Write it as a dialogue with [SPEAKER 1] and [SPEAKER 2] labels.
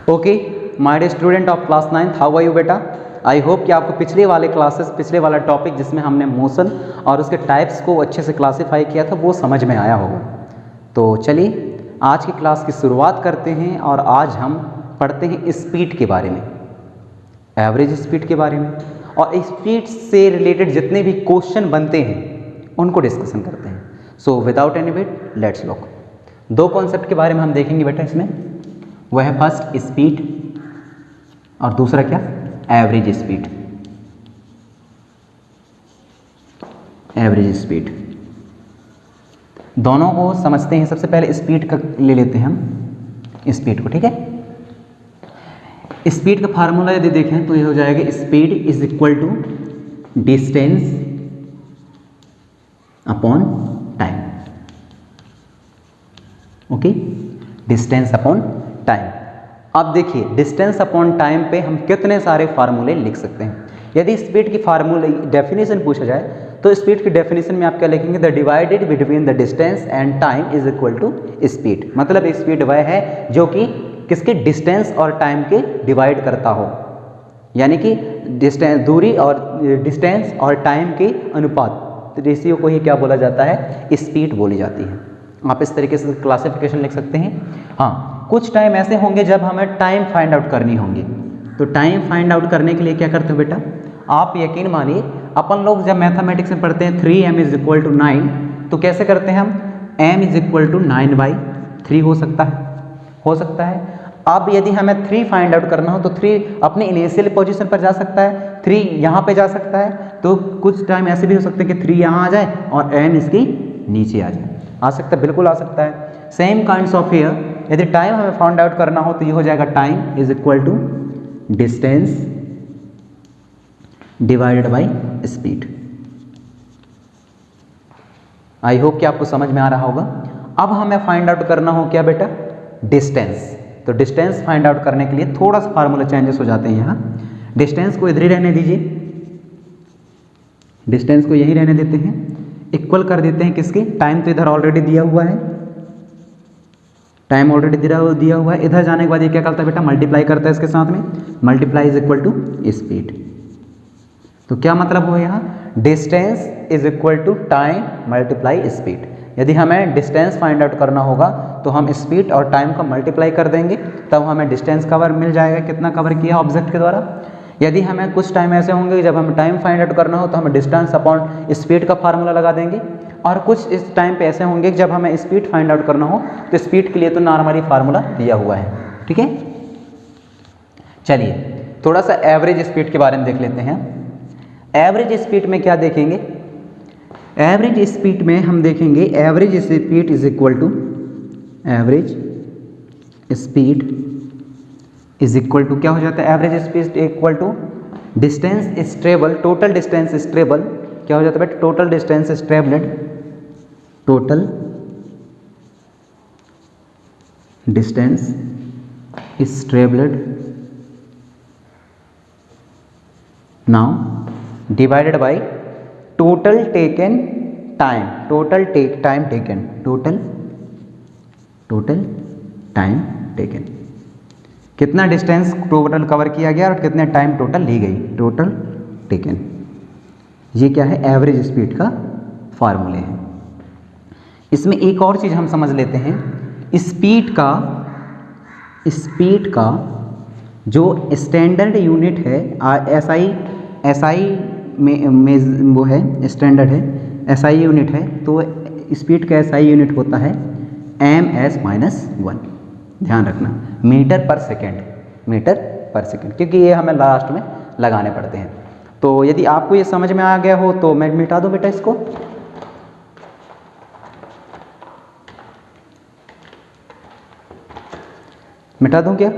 [SPEAKER 1] Okay my dear student of class 9th, how are you बेटा। I hope कि आपको पिछले वाला टॉपिक जिसमें हमने मोशन और उसके टाइप्स को अच्छे से क्लासीफाई किया था वो समझ में आया होगा। तो चलिए आज की क्लास की शुरुआत करते हैं और आज हम पढ़ते हैं स्पीड के बारे में, एवरेज स्पीड के बारे में, और स्पीड से रिलेटेड जितने भी क्वेश्चन बनते हैं उनको डिस्कशन करते हैं। So without any wait let's look. दो कॉन्सेप्ट के बारे में हम देखेंगे बेटा इसमें, वह है फर्स्ट स्पीड और दूसरा क्या, एवरेज स्पीड। एवरेज स्पीड दोनों को समझते हैं। सबसे पहले स्पीड का ले लेते हैं हम स्पीड को, ठीक है। स्पीड का फार्मूला यदि देखें तो ये हो जाएगा speed is equal to distance upon time. Okay, distance upon time. अब देखिए डिस्टेंस अपॉन टाइम पे हम कितने सारे फार्मूले लिख सकते हैं। यदि स्पीड की फार्मूले डेफिनेशन पूछा जाए तो स्पीड की डेफिनेशन में आप क्या लिखेंगे, the divided between the distance and time is equal to speed. मतलब स्पीड वह है जो कि किसके, डिस्टेंस और टाइम के डिवाइड करता हो, यानी कि डिस्टेंस, दूरी और डिस्टेंस और टाइम के अनुपात रेशियो को ही क्या बोला जाता है, स्पीड बोली जाती है। आप इस तरीके से क्लासिफिकेशन लिख सकते हैं। हाँ, कुछ टाइम ऐसे होंगे जब हमें टाइम फाइंड आउट करनी होंगी, तो टाइम फाइंड आउट करने के लिए क्या करते हो बेटा, आप यकीन मानिए अपन लोग जब मैथमेटिक्स में पढ़ते हैं 3m इज इक्वल टू 9, तो कैसे करते हैं हम, m इज इक्वल टू 9/3 हो सकता है। अब यदि हमें 3 फाइंड आउट करना हो तो 3 अपने इनिशियल पोजीशन पर जा सकता है, 3 यहाँ पे जा सकता है, तो कुछ टाइम ऐसे भी हो सकते हैं कि 3 यहाँ आ जाए और m इसके नीचे आ जाए। आ सकता है, बिल्कुल आ सकता है। सेम काइंड्स ऑफ हियर, यदि टाइम हमें फाइंड आउट करना हो तो ये हो जाएगा time is equal to distance divided by speed. I hope कि आपको समझ में आ रहा होगा। अब हमें फाइंड आउट करना हो क्या बेटा, डिस्टेंस। तो डिस्टेंस फाइंड आउट करने के लिए थोड़ा सा फार्मूला चेंजेस हो जाते हैं यहाँ। डिस्टेंस को इधर ही रहने दीजिए, डिस्टेंस को यही रहने देते हैं, इक्वल कर देते हैं किसके, टाइम तो इधर ऑलरेडी दिया हुआ है, टाइम ऑलरेडी दिया हुआ है। इधर जाने के बाद ये क्या करता है बेटा, मल्टीप्लाई करता है इसके साथ में, multiply is equal to speed. तो क्या मतलब हुआ यहाँ, distance is equal to time multiply speed. यदि हमें डिस्टेंस फाइंड आउट करना होगा तो हम स्पीड और टाइम का मल्टीप्लाई कर देंगे, तब हमें डिस्टेंस कवर मिल जाएगा, कितना कवर किया ऑब्जेक्ट के द्वारा। यदि हमें कुछ टाइम ऐसे होंगे जब हमें टाइम फाइंड आउट करना हो तो हमें डिस्टेंस अपॉन स्पीड का फार्मूला लगा देंगे, और कुछ इस टाइम पे ऐसे होंगे जब हमें स्पीड फाइंड आउट करना हो तो स्पीड के लिए तो नॉर्मली फार्मूला दिया हुआ है, ठीक है। चलिए थोड़ा सा एवरेज स्पीड के बारे में देख लेते हैं। एवरेज स्पीड में क्या देखेंगे, एवरेज स्पीड में हम देखेंगे average speed is equal to, average speed is equal to क्या हो जाता है, average speed equal to distance is travel, total distance is travel, क्या हो जाता है बेटा, total distance is travelled, total distance is travelled now divided by total taken time, total time taken, total time taken, कितना distance total cover किया गया और कितने टाइम टोटल ली गई, टोटल टेकन। ये क्या है, एवरेज स्पीड का फार्मूले हैं। इसमें एक और चीज़ हम समझ लेते हैं, स्पीड का जो स्टैंडर्ड यूनिट है, एसआई में वो है, स्टैंडर्ड है, एसआई यूनिट है, तो स्पीड का एसआई यूनिट होता है ms-1। ध्यान रखना, मीटर पर सेकेंड, क्योंकि ये हमें लास्ट में लगाने पड़ते हैं। तो यदि आपको ये समझ में आ गया हो तो मैं मिटा दूं बेटा इसको, मिटा दूं क्या।